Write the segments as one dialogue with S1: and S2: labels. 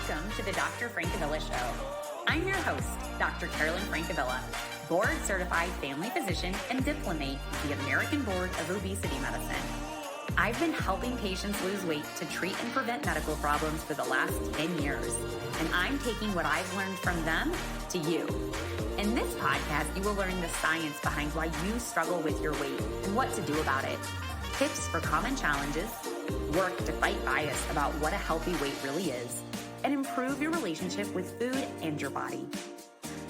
S1: Welcome to the Dr. Francavilla Show. I'm your host, Dr. Carolyn Francavilla, board-certified family physician and diplomate with the American Board of Obesity Medicine. I've been helping patients lose weight to treat and prevent medical problems for the last 10 years, and I'm taking what I've learned from them to you. In this podcast, you will learn the science behind why you struggle with your weight and what to do about it, tips for common challenges, work to fight bias about what a healthy weight really is, and improve your relationship with food and your body.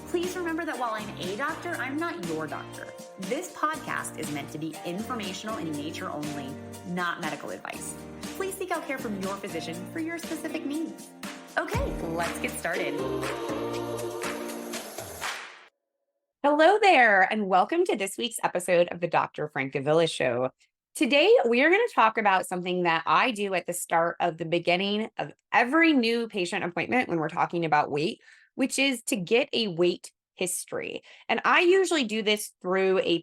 S1: Please remember that while I'm a doctor, I'm not your doctor. This podcast is meant to be informational in nature only, not medical advice. Please seek out care from your physician for your specific needs. Okay, let's get started. Hello there, and welcome to this week's episode of the Dr. Francavilla Show. Today, we are going to talk about something that I do at the start of the beginning of every new patient appointment when we're talking about weight, which is to get a weight history. And I usually do this through a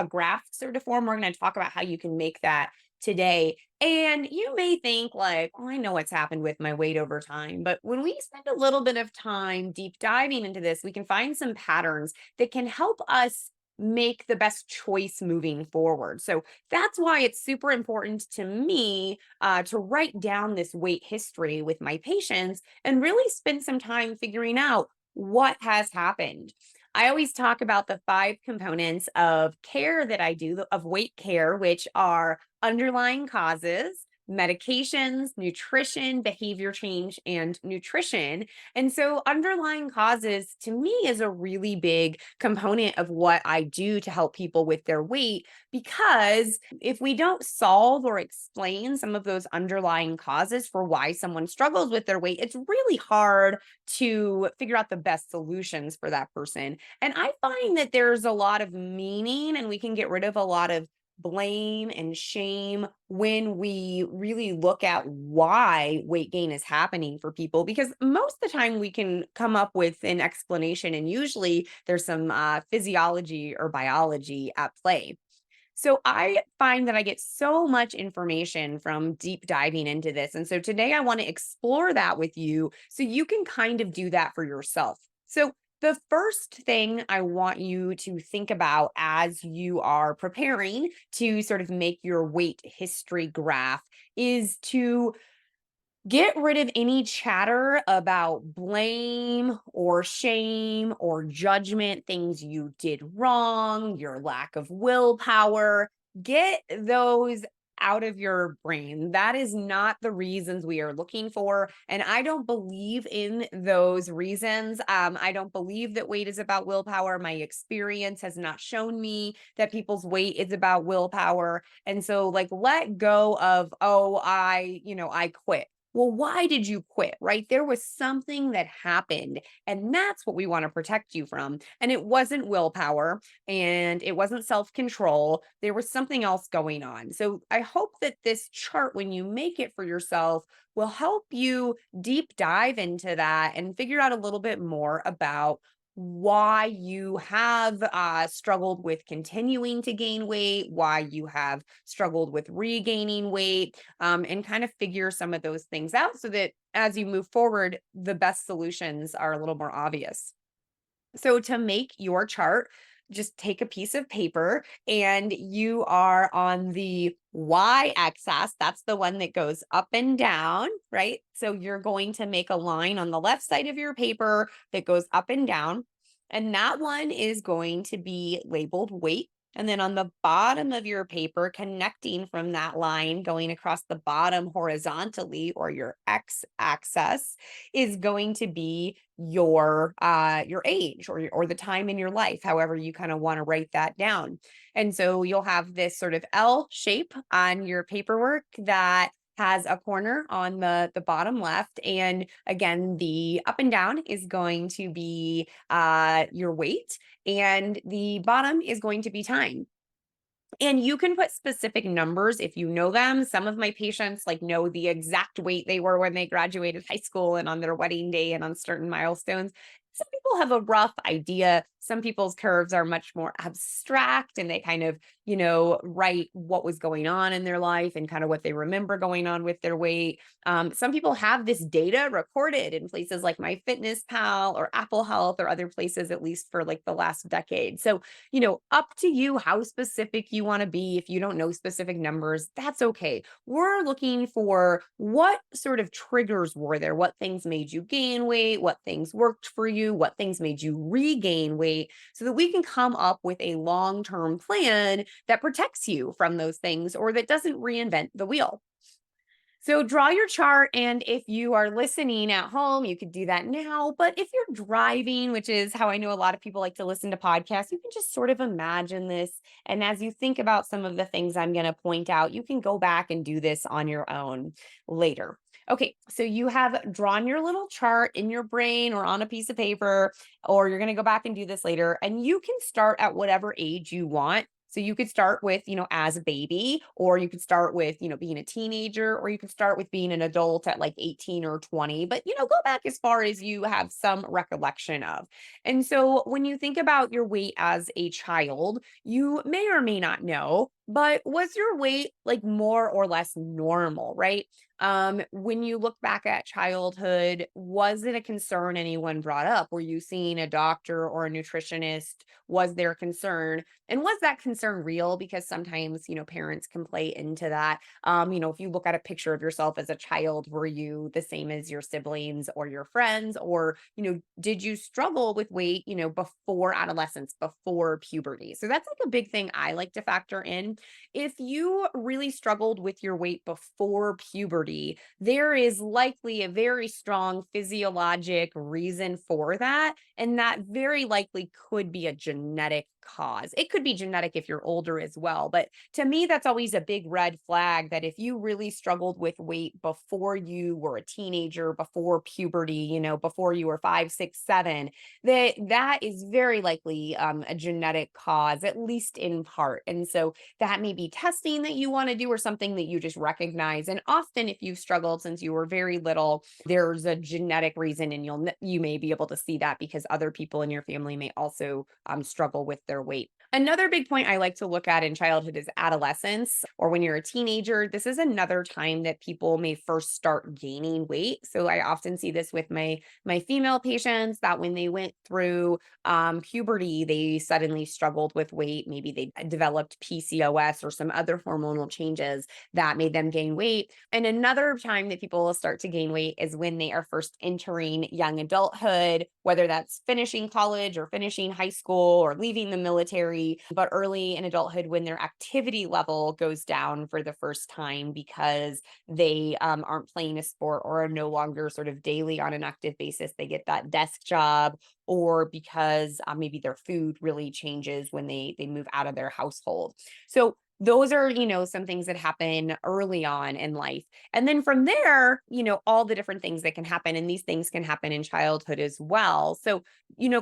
S1: graph sort of form. We're going to talk about how you can make that today. And you may think like, oh, I know what's happened with my weight over time. But when we spend a little bit of time deep diving into this, we can find some patterns that can help us make the best choice moving forward. So that's why it's super important to me to write down this weight history with my patients and really spend some time figuring out what has happened. I always talk about the 5 components of care that I do, of weight care, which are underlying causes, medications, nutrition, behavior change, and nutrition. And so underlying causes to me is a really big component of what I do to help people with their weight, because if we don't solve or explain some of those underlying causes for why someone struggles with their weight, it's really hard to figure out the best solutions for that person. And I find that there's a lot of meaning and we can get rid of a lot of blame and shame when we really look at why weight gain is happening for people, because most of the time we can come up with an explanation and usually there's some physiology or biology at play. So I find that I get so much information from deep diving into this. And so today I want to explore that with you so you can kind of do that for yourself. So the first thing I want you to think about as you are preparing to sort of make your weight history graph is to get rid of any chatter about blame or shame or judgment, things you did wrong, your lack of willpower. Get those out of your brain. That is not the reasons we are looking for. And I don't believe in those reasons. I don't believe that weight is about willpower. My experience has not shown me that people's weight is about willpower. And so let go of, oh, I quit. Well, why did you quit, right? There was something that happened, and that's what we want to protect you from. And it wasn't willpower and it wasn't self-control. There was something else going on. So I hope that this chart, when you make it for yourself, will help you deep dive into that and figure out a little bit more about why you have struggled with continuing to gain weight, why you have struggled with regaining weight, and kind of figure some of those things out so that as you move forward, the best solutions are a little more obvious. So to make your chart, just take a piece of paper and you are on the y-axis. That's the one that goes up and down, right? So you're going to make a line on the left side of your paper that goes up and down. And that one is going to be labeled weight. And then on the bottom of your paper, connecting from that line, going across the bottom horizontally, or your x-axis, is going to be your age or the time in your life, however you kind of want to write that down. And so you'll have this sort of L shape on your paperwork that has a corner on the bottom left. And again, the up and down is going to be your weight, and the bottom is going to be time. And you can put specific numbers if you know them. Some of my patients know the exact weight they were when they graduated high school and on their wedding day and on certain milestones. Some people have a rough idea. Some people's curves are much more abstract and they kind of, write what was going on in their life and kind of what they remember going on with their weight. Some people have this data recorded in places like MyFitnessPal or Apple Health or other places, at least for like the last decade. So, up to you how specific you want to be. If you don't know specific numbers, that's okay. We're looking for what sort of triggers were there, what things made you gain weight, what things worked for you, what things made you regain weight, so that we can come up with a long-term plan that protects you from those things or that doesn't reinvent the wheel. So draw your chart. And if you are listening at home, you could do that now. But if you're driving, which is how I know a lot of people like to listen to podcasts, you can just sort of imagine this. And as you think about some of the things I'm going to point out, you can go back and do this on your own later. Okay, so you have drawn your little chart in your brain or on a piece of paper, or you're going to go back and do this later. And you can start at whatever age you want. So you could start with, as a baby, or you could start with, being a teenager, or you could start with being an adult at like 18 or 20, but, go back as far as you have some recollection of. And so when you think about your weight as a child, you may or may not know, but was your weight like more or less normal, right? When you look back at childhood, was it a concern anyone brought up? Were you seeing a doctor or a nutritionist? Was there concern? And was that concern real? Because sometimes, parents can play into that. If you look at a picture of yourself as a child, were you the same as your siblings or your friends? Or, did you struggle with weight, before adolescence, before puberty? So that's like a big thing I like to factor in. If you really struggled with your weight before puberty, there is likely a very strong physiologic reason for that. And that very likely could be a genetic cause. It could be genetic if you're older as well. But to me, that's always a big red flag that if you really struggled with weight before you were a teenager, before puberty, before you were 5, 6, 7, that is very likely a genetic cause, at least in part. And so that may be testing that you want to do or something that you just recognize. And often if you've struggled since you were very little, there's a genetic reason and you may be able to see that because other people in your family may also struggle with their weight. Another big point I like to look at in childhood is adolescence, or when you're a teenager. This is another time that people may first start gaining weight. So I often see this with my female patients, that when they went through puberty, they suddenly struggled with weight. Maybe they developed PCOS or some other hormonal changes that made them gain weight. And another time that people will start to gain weight is when they are first entering young adulthood, whether that's finishing college or finishing high school or leaving the military, but early in adulthood when their activity level goes down for the first time because they aren't playing a sport or are no longer sort of daily on an active basis. They get that desk job, or because maybe their food really changes when they move out of their household. So those are, some things that happen early on in life. And then from there, all the different things that can happen. And these things can happen in childhood as well. So,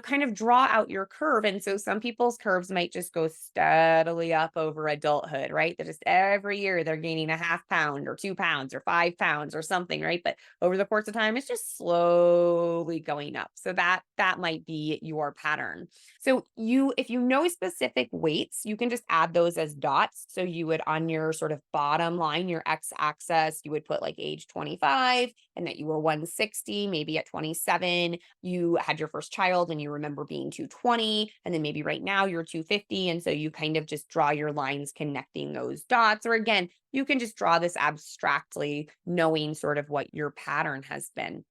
S1: kind of draw out your curve. And so some people's curves might just go steadily up over adulthood, right? That just every year they're gaining a half pound or 2 pounds or 5 pounds or something, right? But over the course of time, it's just slowly going up. So that might be your pattern. So if you know specific weights, you can just add those as dots. So you would, on your sort of bottom line, your x-axis, you would put like age 25 and that you were 160, maybe at 27, you had your first child and you remember being 220. And then maybe right now you're 250. And so you kind of just draw your lines connecting those dots. Or again, you can just draw this abstractly, knowing sort of what your pattern has been.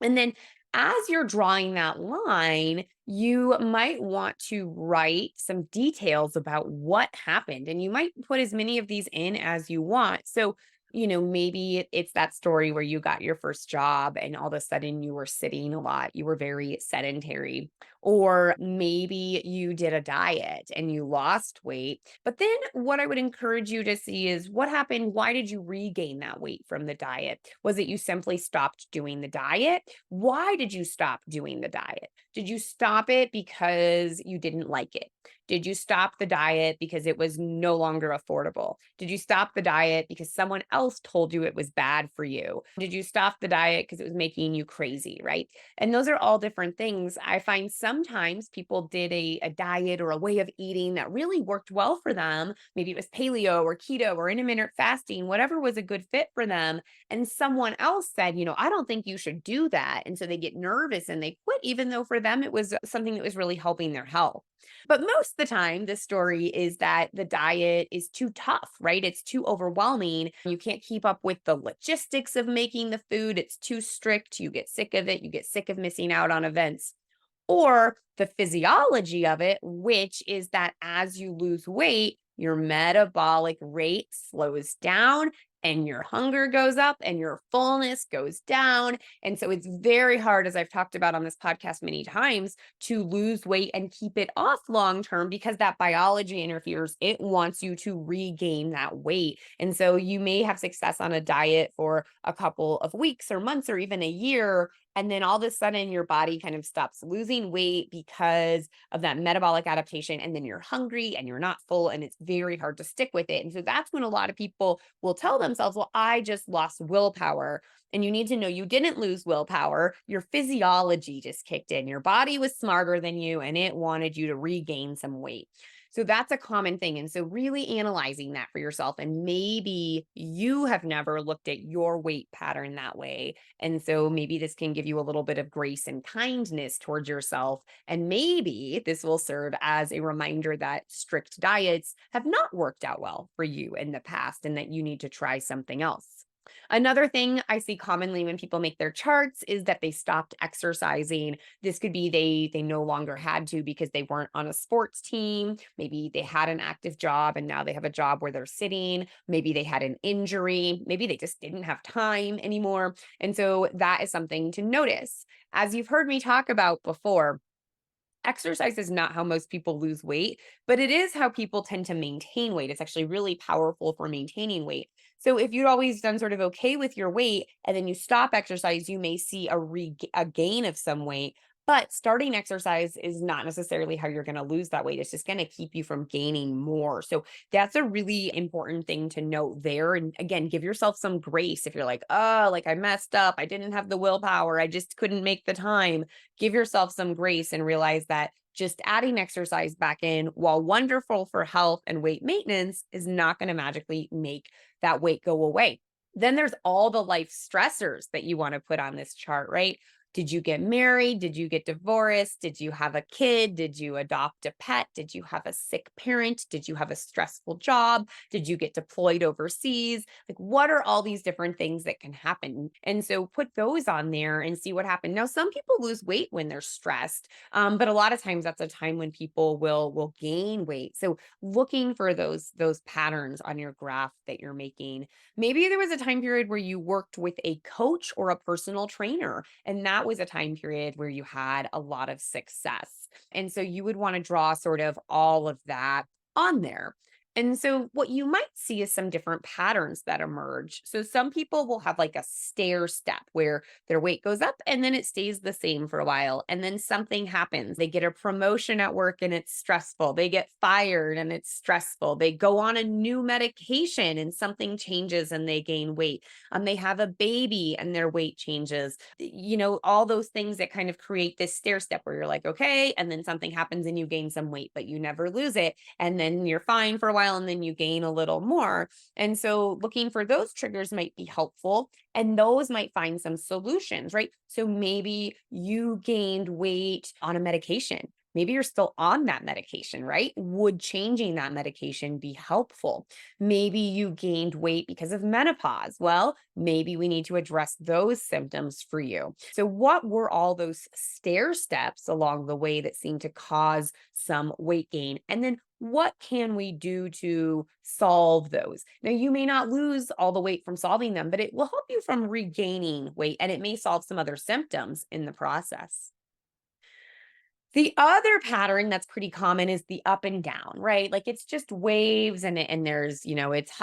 S1: And then as you're drawing that line, you might want to write some details about what happened. And you might put as many of these in as you want. So, maybe it's that story where you got your first job and all of a sudden you were sitting a lot, you were very sedentary. Or maybe you did a diet and you lost weight. But then what I would encourage you to see is what happened. Why did you regain that weight from the diet? Was it you simply stopped doing the diet? Why did you stop doing the diet? Did you stop it because you didn't like it? Did you stop the diet because it was no longer affordable? Did you stop the diet because someone else told you it was bad for you? Did you stop the diet because it was making you crazy, right? And those are all different things. I find sometimes people did a diet or a way of eating that really worked well for them. Maybe it was paleo or keto or intermittent fasting, whatever was a good fit for them. And someone else said, I don't think you should do that. And so they get nervous and they quit, even though for them it was something that was really helping their health. But most of the time, the story is that the diet is too tough, right? It's too overwhelming. You can't keep up with the logistics of making the food. It's too strict. You get sick of it. You get sick of missing out on events. Or the physiology of it, which is that as you lose weight, your metabolic rate slows down and your hunger goes up and your fullness goes down. And so it's very hard, as I've talked about on this podcast many times, to lose weight and keep it off long term because that biology interferes. It wants you to regain that weight. And so you may have success on a diet for a couple of weeks or months or even a year. And then all of a sudden, your body kind of stops losing weight because of that metabolic adaptation. And then you're hungry and you're not full, and it's very hard to stick with it. And so that's when a lot of people will tell themselves, well, I just lost willpower. And you need to know you didn't lose willpower. Your physiology just kicked in. Your body was smarter than you, and it wanted you to regain some weight. So that's a common thing. And so really analyzing that for yourself. And maybe you have never looked at your weight pattern that way. And so maybe this can give you a little bit of grace and kindness towards yourself. And maybe this will serve as a reminder that strict diets have not worked out well for you in the past and that you need to try something else. Another thing I see commonly when people make their charts is that they stopped exercising. This could be they no longer had to because they weren't on a sports team. Maybe they had an active job and now they have a job where they're sitting. Maybe they had an injury. Maybe they just didn't have time anymore. And so that is something to notice. As you've heard me talk about before, exercise is not how most people lose weight, but it is how people tend to maintain weight. It's actually really powerful for maintaining weight. So if you'd always done sort of okay with your weight and then you stop exercise, you may see a gain of some weight. But starting exercise is not necessarily how you're going to lose that weight. It's just going to keep you from gaining more. So that's a really important thing to note there. And again, give yourself some grace if you're like, oh, like I messed up. I didn't have the willpower. I just couldn't make the time. Give yourself some grace and realize that just adding exercise back in, while wonderful for health and weight maintenance, is not going to magically make that weight go away. Then there's all the life stressors that you want to put on this chart, right? Did you get married? Did you get divorced? Did you have a kid? Did you adopt a pet? Did you have a sick parent? Did you have a stressful job? Did you get deployed overseas? Like, what are all these different things that can happen? And so put those on there and see what happened. Now, some people lose weight when they're stressed, but a lot of times that's a time when people will gain weight. So looking for those patterns on your graph that you're making. Maybe there was a time period where you worked with a coach or a personal trainer, and that was a time period where you had a lot of success. And so you would want to draw sort of all of that on there. And so what you might see is some different patterns that emerge. So some people will have like a stair step where their weight goes up and then it stays the same for a while. And then something happens. They get a promotion at work and it's stressful. They get fired and it's stressful. They go on a new medication and something changes and they gain weight. They have a baby and their weight changes. All those things that kind of create this stair step where you're like, okay, and then something happens and you gain some weight, but you never lose it. And then you're fine for a while and then you gain a little more. And so looking for those triggers might be helpful, and those might find some solutions, right? So maybe you gained weight on a medication. Maybe you're still on that medication, right? Would changing that medication be helpful? Maybe you gained weight because of menopause. Well, maybe we need to address those symptoms for you. So what were all those stair steps along the way that seemed to cause some weight gain? And then what can we do to solve those? Now, you may not lose all the weight from solving them, but it will help you from regaining weight, and it may solve some other symptoms in the process. The other pattern that's pretty common is the up and down, right? Like it's just waves and there's,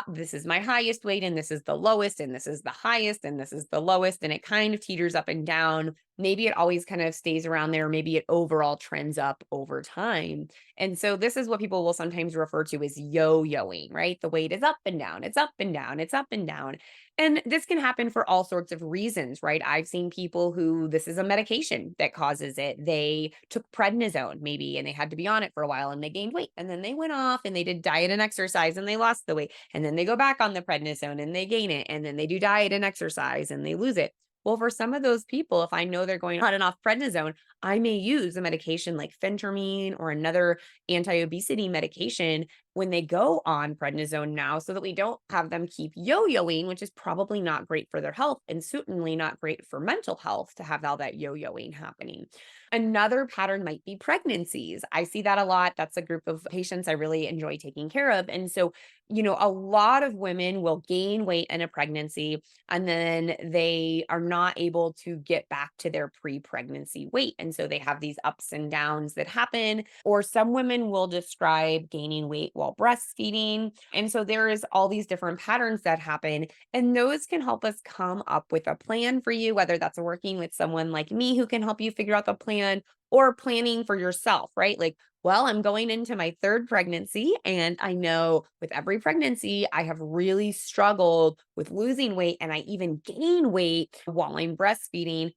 S1: this is my highest weight and this is the lowest and this is the highest and this is the lowest, and it kind of teeters up and down maybe it always kind of stays around there. Maybe it overall trends up over time. And so this is what people will sometimes refer to as yo-yoing, right? The weight is up and down, it's up and down, it's up and down. And this can happen for all sorts of reasons, right? I've seen people who this is a medication that causes it. They took prednisone maybe and they had to be on it for a while and they gained weight. And then they went off and they did diet and exercise and they lost the weight. And then they go back on the prednisone and they gain it. And then they do diet and exercise and they lose it. Well, for some of those people, if I know they're going on and off prednisone, I may use a medication like phentermine or another anti-obesity medication when they go on prednisone now so that we don't have them keep yo-yoing, which is probably not great for their health and certainly not great for mental health to have all that yo-yoing happening. Another pattern might be pregnancies. I see that a lot. That's a group of patients I really enjoy taking care of. And so, a lot of women will gain weight in a pregnancy and then they are not able to get back to their pre-pregnancy weight. And so they have these ups and downs that happen. Or some women will describe gaining weight while breastfeeding. And so there is all these different patterns that happen. And those can help us come up with a plan for you, whether that's working with someone like me who can help you figure out the plan or planning for yourself, right? Like, well, I'm going into my third pregnancy, and I know with every pregnancy, I have really struggled with losing weight and I even gain weight while I'm breastfeeding.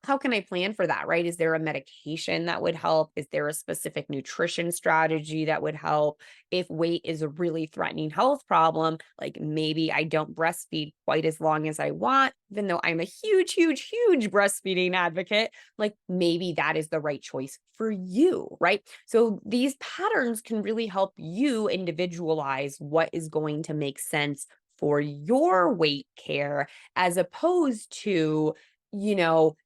S1: How can I plan for that, right? Is there a medication that would help? Is there a specific nutrition strategy that would help? If weight is a really threatening health problem, like maybe I don't breastfeed quite as long as I want, even though I'm a huge, huge, huge breastfeeding advocate, like maybe that is the right choice for you, right? So these patterns can really help you individualize what is going to make sense for your weight care as opposed to,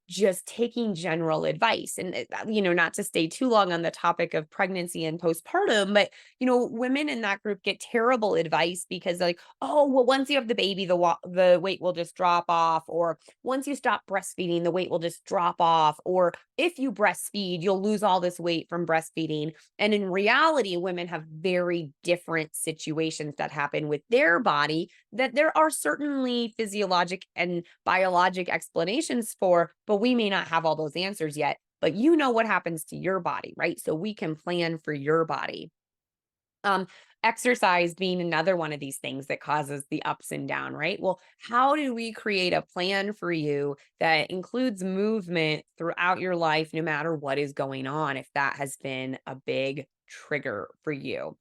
S1: just taking general advice. And, not to stay too long on the topic of pregnancy and postpartum, but, women in that group get terrible advice because like, oh, well, once you have the baby, the weight will just drop off. Or once you stop breastfeeding, the weight will just drop off. Or if you breastfeed, you'll lose all this weight from breastfeeding. And in reality, women have very different situations that happen with their body that there are certainly physiologic and biologic explanations for, but we may not have all those answers yet. But you know what happens to your body, right? So we can plan for your body. Um, Exercise being another one of these things that causes the ups and down, right? Well, how do we create a plan for you that includes movement throughout your life, no matter what is going on, if that has been a big trigger for you?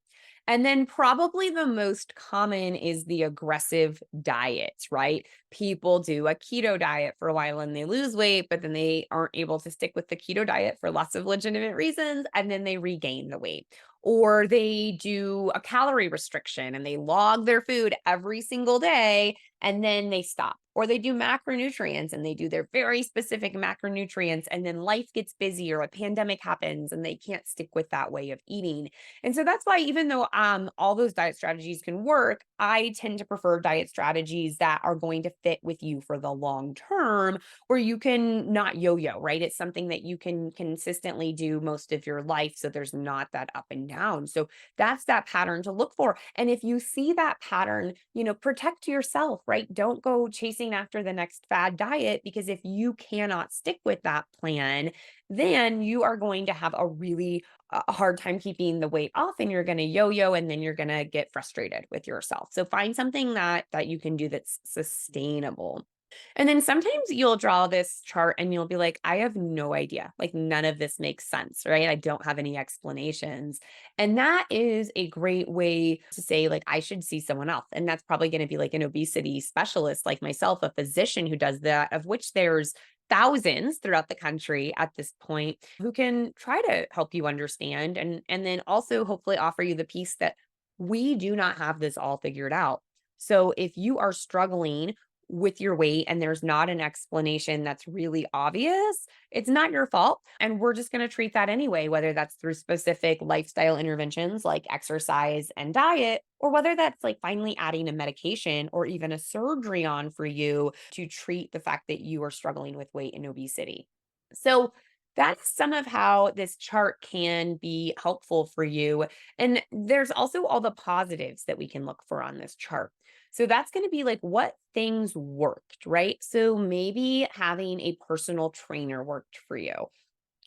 S1: And then probably the most common is the aggressive diets, right? People do a keto diet for a while and they lose weight, but then they aren't able to stick with the keto diet for lots of legitimate reasons. And then they regain the weight. Or they do a calorie restriction and they log their food every single day and then they stop. Or they do macronutrients and they do their very specific macronutrients and then life gets busy or a pandemic happens and they can't stick with that way of eating. And so that's why even though all those diet strategies can work, I tend to prefer diet strategies that are going to fit with you for the long term, where you can not yo-yo, right? It's something that you can consistently do most of your life, so there's not that up and down. So that's that pattern to look for. And if you see that pattern, protect yourself, right? Don't go chasing after the next fad diet, because if you cannot stick with that plan, then you are going to have a really hard time keeping the weight off and you're going to yo-yo and then you're going to get frustrated with yourself. So find something that you can do that's sustainable. And then sometimes you'll draw this chart and you'll be like, I have no idea. Like none of this makes sense, right? I don't have any explanations. And that is a great way to say, like, I should see someone else. And that's probably going to be like an obesity specialist like myself, a physician who does that, of which there's thousands throughout the country at this point who can try to help you understand and then also hopefully offer you the piece that we do not have this all figured out. So if you are struggling with your weight and there's not an explanation that's really obvious, it's not your fault. And we're just going to treat that anyway, whether that's through specific lifestyle interventions like exercise and diet, or whether that's like finally adding a medication or even a surgery on for you to treat the fact that you are struggling with weight and obesity. So that's some of how this chart can be helpful for you. And there's also all the positives that we can look for on this chart. So that's going to be like what things worked, right? So maybe having a personal trainer worked for you.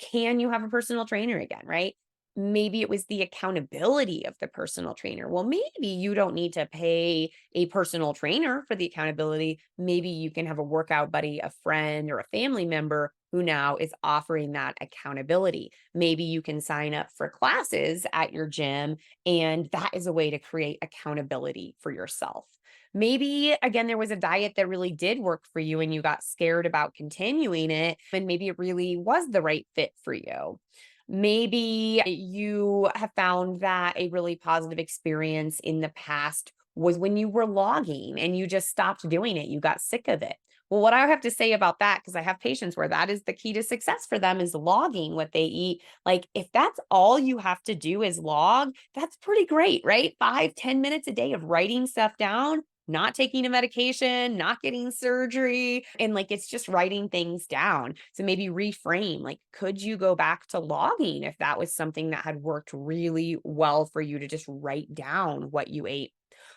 S1: Can you have a personal trainer again, right? Maybe it was the accountability of the personal trainer. Well, maybe you don't need to pay a personal trainer for the accountability. Maybe you can have a workout buddy, a friend, or a family member who now is offering that accountability. Maybe you can sign up for classes at your gym, and that is a way to create accountability for yourself. Maybe again, there was a diet that really did work for you and you got scared about continuing it, and maybe it really was the right fit for you. Maybe you have found that a really positive experience in the past was when you were logging and you just stopped doing it. You got sick of it. Well, what I have to say about that, because I have patients where that is the key to success for them is logging what they eat. Like if that's all you have to do is log, that's pretty great, right? 5, 10 minutes a day of writing stuff down, not taking a medication, not getting surgery, and like it's just writing things down. So maybe reframe, like, could you go back to logging if that was something that had worked really well for you to just write down what you ate?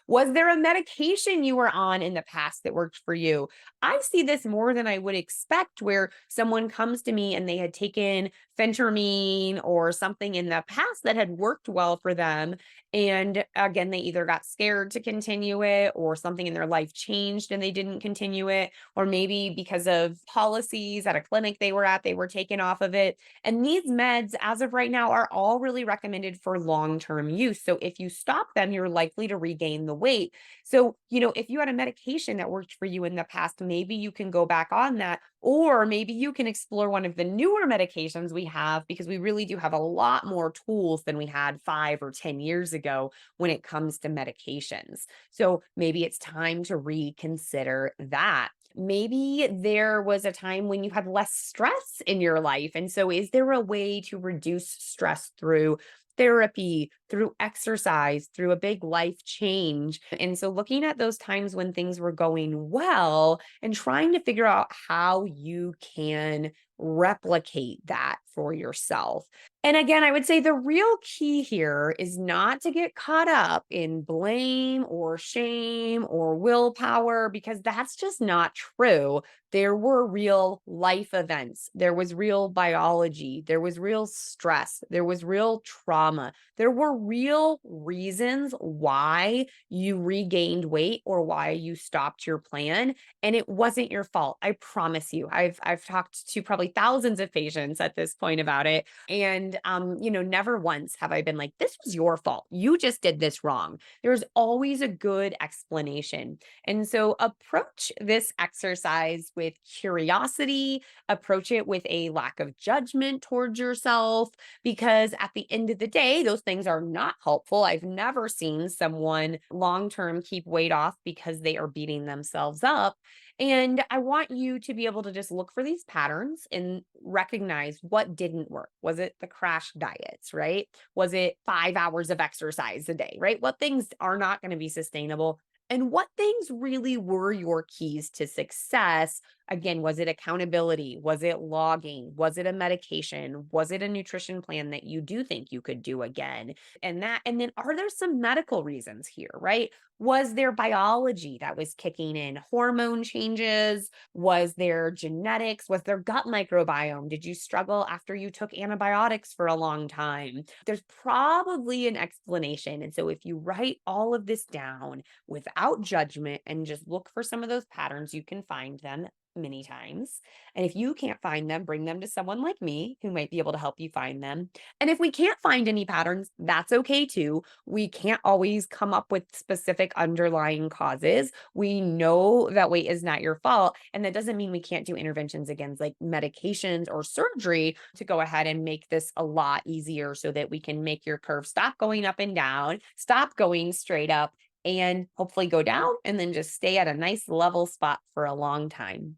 S1: Was there a medication you were on in the past that worked for you? I see this more than I would expect, where someone comes to me and they had taken phentermine or something in the past that had worked well for them. And again, they either got scared to continue it or something in their life changed and they didn't continue it. Or maybe because of policies at a clinic they were at, they were taken off of it. And these meds, as of right now, are all really recommended for long term use. So if you stop them, you're likely to regain the weight. So, if you had a medication that worked for you in the past, maybe you can go back on that. Or maybe you can explore one of the newer medications we have, because we really do have a lot more tools than we had 5 or 10 years ago when it comes to medications. So maybe it's time to reconsider that. Maybe there was a time when you had less stress in your life. And so, is there a way to reduce stress through therapy, through exercise, through a big life change? And so, looking at those times when things were going well and trying to figure out how you can replicate that for yourself. And again, I would say the real key here is not to get caught up in blame or shame or willpower, because that's just not true. There were real life events. There was real biology. There was real stress. There was real trauma. There were real reasons why you regained weight or why you stopped your plan. And it wasn't your fault. I promise you. I've talked to probably thousands of patients at this point about it. And never once have I been like, this was your fault. You just did this wrong. There's always a good explanation. And so approach this exercise with curiosity, approach it with a lack of judgment towards yourself, because at the end of the day, those things are not helpful. I've never seen someone long term keep weight off because they are beating themselves up. And I want you to be able to just look for these patterns and recognize what didn't work. Was it the crash diets, right? Was it 5 hours of exercise a day, right? What things are not going to be sustainable? And what things really were your keys to success? Again, was it accountability? Was it logging? Was it a medication? Was it a nutrition plan that you do think you could do again? And then are there some medical reasons here, right? Was there biology that was kicking in? Hormone changes? Was there genetics? Was there gut microbiome? Did you struggle after you took antibiotics for a long time? There's probably an explanation. And so if you write all of this down without judgment and just look for some of those patterns, you can find them many times. And if you can't find them, bring them to someone like me who might be able to help you find them. And if we can't find any patterns, that's okay too. We can't always come up with specific underlying causes. We know that weight is not your fault. And that doesn't mean we can't do interventions against like medications or surgery to go ahead and make this a lot easier so that we can make your curve stop going up and down, stop going straight up, and hopefully go down and then just stay at a nice level spot for a long time.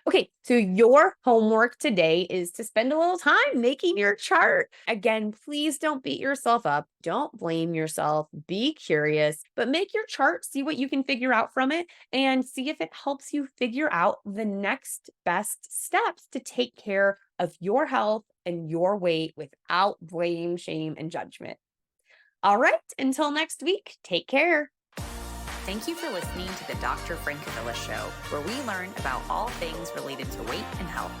S1: Okay, so your homework today is to spend a little time making your chart. Again, please don't beat yourself up. Don't blame yourself. Be curious, but make your chart, see what you can figure out from it, and see if it helps you figure out the next best steps to take care of your health and your weight without blame, shame, and judgment. All right, until next week, take care. Thank you for listening to the Dr. Francavilla Show, where we learn about all things related to weight and health.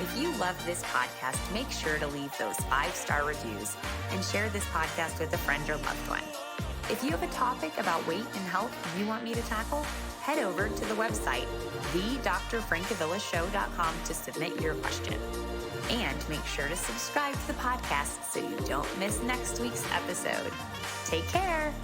S1: If you love this podcast, make sure to leave those 5-star reviews and share this podcast with a friend or loved one. If you have a topic about weight and health you want me to tackle, head over to the website, thedrfrancavillashow.com, to submit your question. And make sure to subscribe to the podcast so you don't miss next week's episode. Take care.